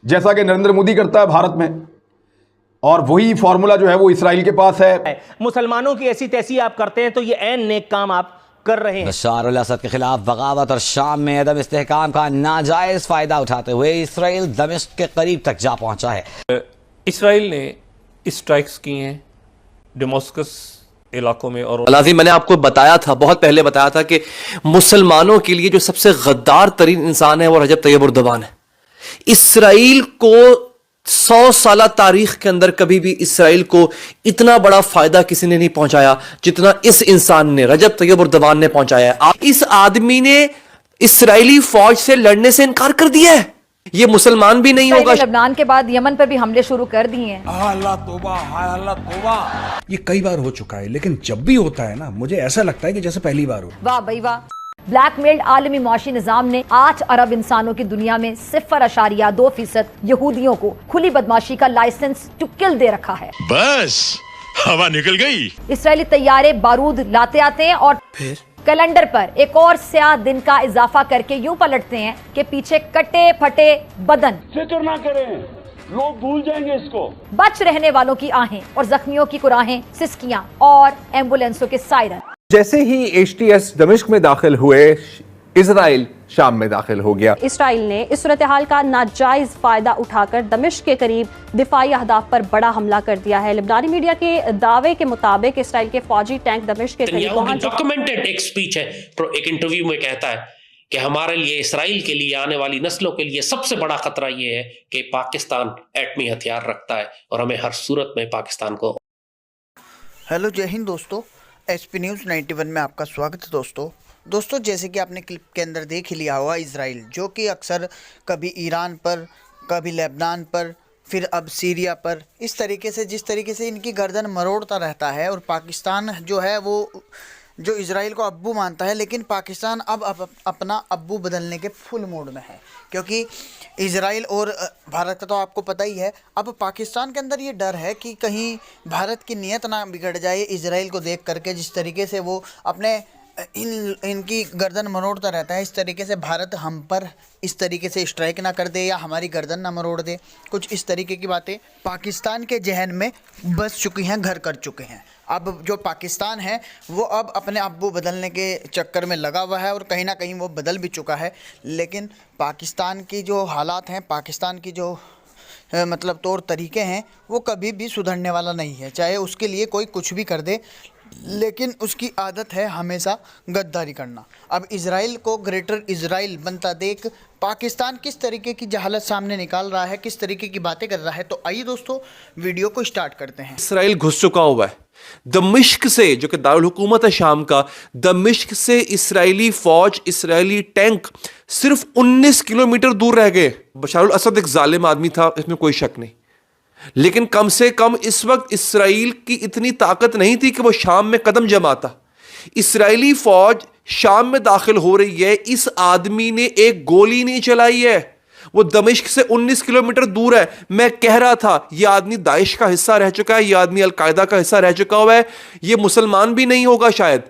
जैसा कि नरेंद्र मोदी करता है भारत में, और वही फॉर्मूला जो है वो इसराइल के पास है। मुसलमानों की ऐसी तैसी आप करते हैं तो ये ऐन नेक काम आप कर रहे हैं। बशार अल असद के खिलाफ बगावत और शाम में अदम इस्तेहकाम का नाजायज फायदा उठाते हुए इसराइल दमिश्क के करीब तक जा पहुंचा है। इसराइल ने स्ट्राइक्स की हैं डेमास्कस इलाकों में। और लाजिम मैंने आपको बताया था, बहुत पहले बताया था कि मुसलमानों के लिए जो सबसे गद्दार तरीन इंसान है वो रजब तैयब उर्दवान है। इसराइल को 100 साल तारीख के अंदर कभी भी इसराइल को इतना बड़ा फायदा किसी ने नहीं पहुंचाया जितना इस इंसान ने, रजब तैयब उर्दवान ने पहुंचाया है। इस आदमी ने इस्राएली फौज से लड़ने से इनकार कर दिया है। ये मुसलमान भी नहीं होगा। लेबनान के बाद यमन पर भी हमले शुरू कर दिए हैं। अल्लाह तौबा, हाय अल्लाह तौबा। ये कई बार हो चुका है, लेकिन जब भी होता है ना, मुझे ऐसा लगता है कि जैसे पहली बार हो। वाह भाई वाह। ब्लैकमेल्ड आलमी मौशी निजाम ने 8 अरब इंसानों की दुनिया में 0.2% यहूदियों को खुली बदमाशी का लाइसेंस टू किल दे रखा है। बस हवा निकल गई। इसराइली तैयारे बारूद लाते आते हैं और फिर कैलेंडर पर एक और स्याह दिन का इजाफा करके यूं पलटते हैं कि पीछे कटे फटे बदन। फिक्र ना करें, लोग भूल जाएंगे इसको। बच रहने वालों की आहें और जख्मियों की कुराहें, सिसकियां और एम्बुलेंसों के सायरन। जैसे ही एचटीएस दमिश्क में दाखिल हुए, इजराइल शाम में दाखिल हो गया। इसराइल ने इस सूरत हाल का नाजायज फायदा उठाकर दमिश्क के करीब दिफाई अहदाफ पर बड़ा हमला कर दिया है। लेबनानी मीडिया के दावे के मुताबिक इसराइल के फौजी टैंक दमिश्क के करीब पहुंच। डॉक्यूमेंटेड एक स्पीच है, एक इंटरव्यू में कहता है कि हमारे लिए, इसराइल के लिए, आने वाली नस्लों के लिए सबसे बड़ा खतरा यह है कि पाकिस्तान एटमी हथियार रखता है और हमें हर सूरत में पाकिस्तान को। हेलो, जय हिंद दोस्तों, एचपी न्यूज़ 91 में आपका स्वागत है। दोस्तों जैसे कि आपने क्लिप के अंदर देख ही लिया हुआ, इसराइल जो कि अक्सर कभी ईरान पर, कभी लेबनान पर, फिर अब सीरिया पर, इस तरीके से जिस तरीके से इनकी गर्दन मरोड़ता रहता है। और पाकिस्तान जो है वो जो इसराइल को अब्बू मानता है, लेकिन पाकिस्तान अब अपना अब्बू बदलने के फुल मोड में है, क्योंकि इसराइल और भारत का तो आपको पता ही है। अब पाकिस्तान के अंदर ये डर है कि कहीं भारत की नीयत ना बिगड़ जाए इसराइल को देख करके। जिस तरीके से वो अपने इनकी गर्दन मरोड़ता रहता है, इस तरीके से भारत हम पर इस तरीके से स्ट्राइक ना कर दे या हमारी गर्दन ना मरोड़ दे। कुछ इस तरीके की बातें पाकिस्तान के जहन में बस चुकी हैं, घर कर चुके हैं। अब जो पाकिस्तान है वो अब अपने अब्बू बदलने के चक्कर में लगा हुआ है और कहीं ना कहीं वो बदल भी चुका है। लेकिन पाकिस्तान की जो हालात हैं, पाकिस्तान की जो मतलब तौर तरीके हैं, वो कभी भी सुधरने वाला नहीं है, चाहे उसके लिए कोई कुछ भी कर दे। लेकिन उसकी आदत है हमेशा गद्दारी करना। अब इसराइल को ग्रेटर इसराइल बनता देख पाकिस्तान किस तरीके की जहालत सामने निकाल रहा है, किस तरीके की बातें कर रहा है। तो आइए दोस्तों वीडियो को स्टार्ट करते हैं। इसराइल घुस चुका हुआ है दमिश्क से, जो कि दारुल हुकूमत है शाम का। दमिश्क से इसराइली फौज, इसराइली टैंक सिर्फ 19 किलोमीटर दूर रह गए। बशार अल असद एक जालिम आदमी था, इसमें कोई शक नहीं, लेकिन कम से कम इस वक्त इसराइल की इतनी ताकत नहीं थी कि वो शाम में कदम जमाता। इसराइली फौज शाम में दाखिल हो रही है, इस आदमी ने एक गोली नहीं चलाई है। वो दमिश्क से 19 किलोमीटर दूर है। मैं कह रहा था ये आदमी दाइश का हिस्सा रह चुका है, ये आदमी अलकायदा का हिस्सा रह चुका हुआ है, ये मुसलमान भी नहीं होगा शायद।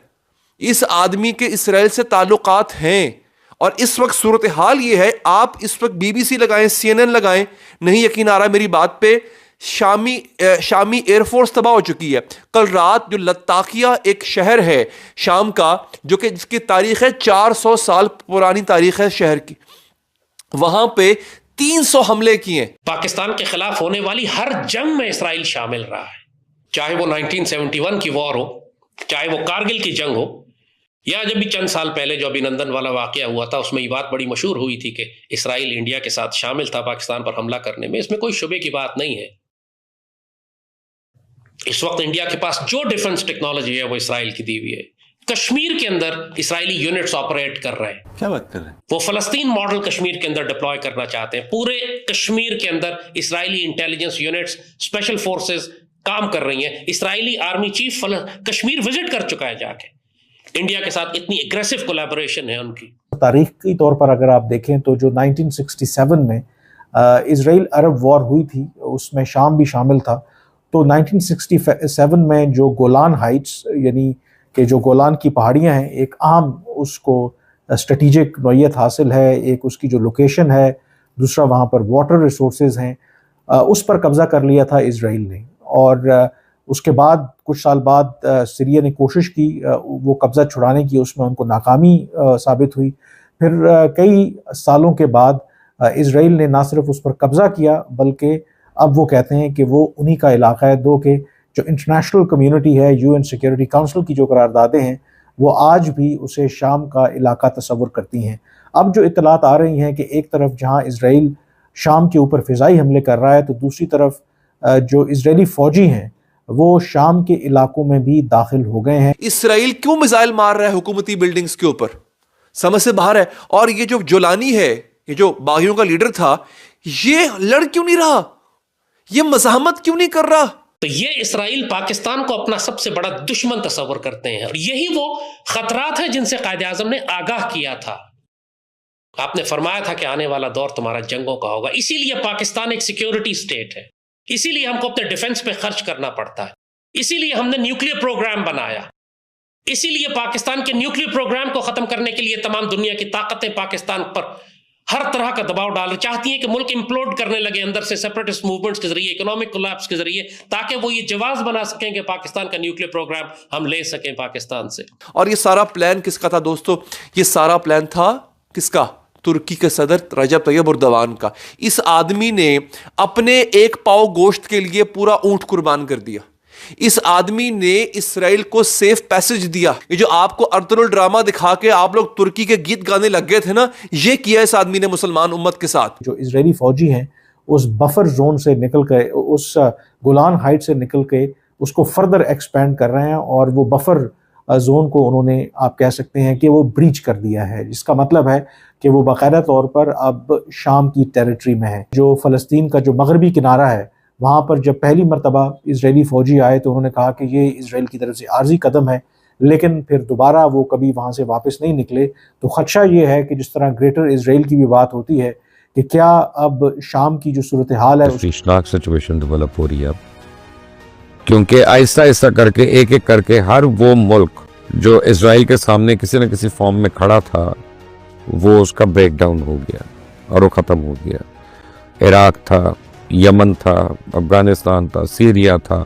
इस आदमी के इसराइल से ताल्लुकात हैं और इस वक्त सूरत हाल ये है। आप इस वक्त BBC लगाएं, CNN लगाएं, नहीं यकीन आ रहा मेरी बात पे, शामी एयरफोर्स तबाह हो चुकी है। कल रात जो लत्ताकिया एक शहर है शाम का, जो कि जिसकी तारीख है 400 साल पुरानी तारीख है शहर की, वहां पे 300 हमले किए। पाकिस्तान के खिलाफ होने वाली हर जंग में इसराइल शामिल रहा है, चाहे वो 1971 की वॉर हो, चाहे वो कारगिल की जंग हो, या जब भी चंद साल पहले जो अभिनंदन वाला वाकया हुआ था, उसमें ये बात बड़ी मशहूर हुई थी कि इसराइल इंडिया के साथ शामिल था पाकिस्तान पर हमला करने में। इसमें कोई शुबे की बात नहीं है। इस वक्त इंडिया के पास जो डिफेंस टेक्नोलॉजी है वो इसराइल की दी हुई है। कश्मीर के अंदर इसराइली यूनिट्स ऑपरेट कर रहे हैं। क्या बात कर रहे हैं? वो फलस्तीन मॉडल कश्मीर के अंदर डिप्लॉय करना चाहते हैं। पूरे कश्मीर के अंदर Israeli intelligence units, special forces काम कर रही हैं। Israeli army chief Kashmir visit कर चुका है जाके। इंडिया के साथ इतनी एग्रेसिव कोलैबोरेशन है उनकी। तारीखी तौर पर अगर आप देखें तो जो 1967 में इजराइल अरब वॉर हुई थी, उसमें शाम भी शामिल था। तो 1967 में जो गोलान हाइट्स, यानी कि जो गोलान की पहाड़ियां हैं, एक अहम उसको स्ट्रेटेजिक नौयत हासिल है। एक उसकी जो लोकेशन है दूसरा वहाँ पर वाटर रिसोर्सेज हैं, उस पर कब्ज़ा कर लिया था इसराइल ने। और उसके बाद कुछ साल बाद सीरिया ने कोशिश की वो कब्ज़ा छुड़ाने की, उसमें उनको नाकामी साबित हुई। फिर कई सालों के बाद इसराइल ने ना सिर्फ उस पर कब्ज़ा किया बल्कि अब वो कहते हैं कि वो उन्हीं का इलाका है, दो कि जो इंटरनेशनल कम्युनिटी है, यूएन सिक्योरिटी काउंसिल की जो करारदादें हैं वो आज भी उसे शाम का इलाका तस्वुर करती हैं। अब जो इत्तलात आ रही हैं कि एक तरफ जहां इसराइल शाम के ऊपर फ़िज़ाई हमले कर रहा है तो दूसरी तरफ जो इजरायली फ़ौजी हैं वो शाम के इलाकों में भी दाखिल हो गए हैं। इसराइल क्यों मिसाइल मार रहा है हुकूमती बिल्डिंग्स के ऊपर, समझ से बाहर है। और ये जो जोलानी है, ये जो बागियों का लीडर था, ये लड़ क्यों नहीं रहा, ये मज़ाहमत क्यों नहीं कर रहा? तो ये इसराइल पाकिस्तान को अपना सबसे बड़ा दुश्मन तस्वर करते हैं और यही वो खतरात हैं जिनसे कायदे आज़म ने आगाह किया था। आपने फरमाया था कि आने वाला दौर तुम्हारा जंगों का होगा, इसीलिए पाकिस्तान एक सिक्योरिटी स्टेट है, इसीलिए हमको अपने डिफेंस पे खर्च करना पड़ता है, इसीलिए हमने न्यूक्लियर प्रोग्राम बनाया, इसीलिए पाकिस्तान के न्यूक्लियर प्रोग्राम को खत्म करने के लिए तमाम दुनिया की ताकतें पाकिस्तान पर हर तरह का दबाव डाल चाहती हैं कि मुल्क इम्प्लोड करने लगे अंदर से सेपरेटिस्ट मूवमेंट्स के जरिए, इकोनॉमिक कोलैप्स के जरिए, ताकि वो ये जवाब बना सकें कि पाकिस्तान का न्यूक्लियर प्रोग्राम हम ले सकें पाकिस्तान से। और ये सारा प्लान किसका था दोस्तों? ये सारा प्लान था किसका? तुर्की के सदर रजब तैयब एर्दोगान का। इस आदमी ने अपने एक पाव गोश्त के लिए पूरा ऊंट कुर्बान कर दिया। इस आदमी ने इसराइल को सेफ पैसेज दिया। ये जो आपको अर्तुगरुल ड्रामा दिखा के आप लोग तुर्की के गीत गाने लग गए थे ना, ये किया इस आदमी ने मुसलमान उम्मत के साथ। जो इजरायली फौजी हैं उस बफर जोन से निकल के, उस गोलान हाइट से निकल के उसको फर्दर एक्सपेंड कर रहे हैं और वो बफर जोन को उन्होंने, आप कह सकते हैं कि वो ब्रीच कर दिया है, जिसका मतलब है कि वो बाकायदा तौर पर अब शाम की टेरिटरी में है। जो फ़लस्तीन का जो मगरबी किनारा है वहाँ पर जब पहली मरतबा इजरायली फ़ौजी आए तो उन्होंने कहा कि ये इसराइल की तरफ से आर्जी कदम है, लेकिन फिर दोबारा वो कभी वहाँ से वापस नहीं निकले। तो ख़दशा ये है कि जिस तरह ग्रेटर इसराइल की भी बात होती है कि क्या अब शाम की जो सूरत हाल है, खतरनाक सिचुएशन डेवलप हो रही है अब, क्योंकि आहिस्ता आहिस्ता करके एक एक करके हर वो मुल्क जो इसराइल के सामने किसी न किसी फॉर्म में खड़ा था वो उसका ब्रेक डाउन हो गया और वो ख़त्म हो गया। इराक था, यमन था, अफगानिस्तान था, सीरिया था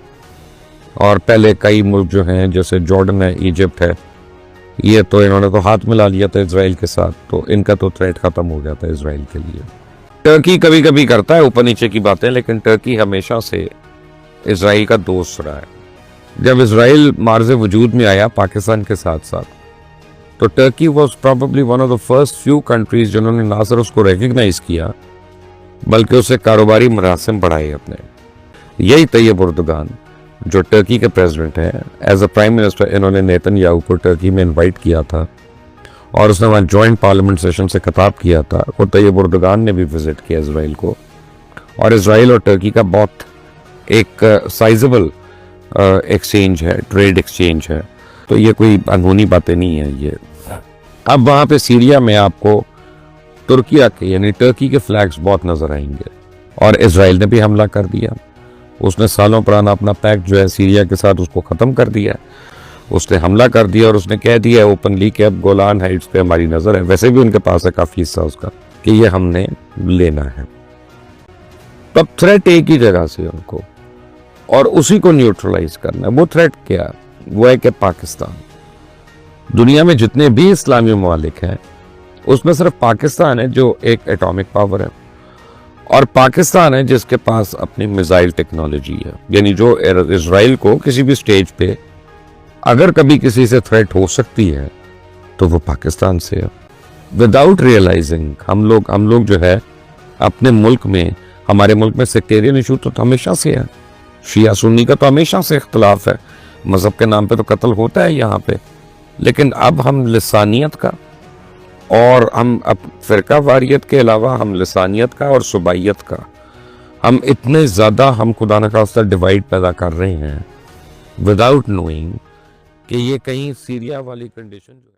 और पहले कई मुल्क जो हैं जैसे जॉर्डन है, इजिप्ट है, ये तो इन्होंने तो हाथ मिला लिया था इसराइल के साथ, तो इनका तो थ्रेट ख़त्म हो गया था इसराइल के लिए। टर्की कभी कभी करता है ऊपर नीचे की बातें, लेकिन टर्की हमेशा से इसराइल का दोस्त रहा है। जब इसराइल मार्ज़ वजूद में आया पाकिस्तान के साथ साथ, तो Turkey was probably one of the first few countries जिन्होंने ना सिर्फ उसको रिकग्नाइज किया बल्कि उससे कारोबारी मरासिम बढ़ाए अपने। यही तैयब एर्दोगान जो टर्की के प्रेसिडेंट हैं, एज अ प्राइम मिनिस्टर इन्होंने नेतन्याहू को टर्की में इनवाइट किया था और उसने वहाँ जॉइंट पार्लियामेंट सेशन से खिताब किया था। और तैयब एर्दोगान ने भी विजिट किया इसराइल को, और इसराइल और टर्की का बहुत एक साइजेबल एक्सचेंज है, ट्रेड एक्सचेंज है, तो ये कोई अनहोनी बातें नहीं है ये। अब वहाँ पे सीरिया में आपको तुर्किया के यानी टर्की के फ्लैग्स बहुत नजर आएंगे, और इसराइल ने भी हमला कर दिया। उसने सालों पुराना अपना पैक्ट जो है सीरिया के साथ उसको ख़त्म कर दिया, उसने हमला कर दिया और उसने कह दिया ओपनली कि अब गोलान हाइट्स पे हमारी नज़र है। वैसे भी उनके पास है काफ़ी हिस्सा उसका कि ये हमने लेना है। तब थ्रेट एक ही जगह से उनको, और उसी को न्यूट्रलाइज करना है। वो थ्रेट क्या? वो है कि पाकिस्तान। दुनिया में जितने भी इस्लामी ममालिक हैं उसमें सिर्फ पाकिस्तान है जो एक एटॉमिक पावर है, और पाकिस्तान है जिसके पास अपनी मिसाइल टेक्नोलॉजी है। यानी जो इसराइल को किसी भी स्टेज पे अगर कभी किसी से थ्रेट हो सकती है तो वो पाकिस्तान से है। विदाउट रियलाइजिंग हम लोग जो है अपने मुल्क में, हमारे मुल्क में सेक्टेरियन इशू तो हमेशा से है, शिया सुन्नी का तो हमेशा से इख्तलाफ है, मज़हब के नाम पे तो कत्ल होता है यहाँ पे, लेकिन अब हम लिसानियत का और हम अब फ़िरका वारियत के अलावा हम लिसानियत का और सुबाइयत का, हम इतने ज़्यादा हम खुदा न खास्ता डिवाइड पैदा कर रहे हैं विदाउट नोइंग कि ये कहीं सीरिया वाली कंडीशन जो है।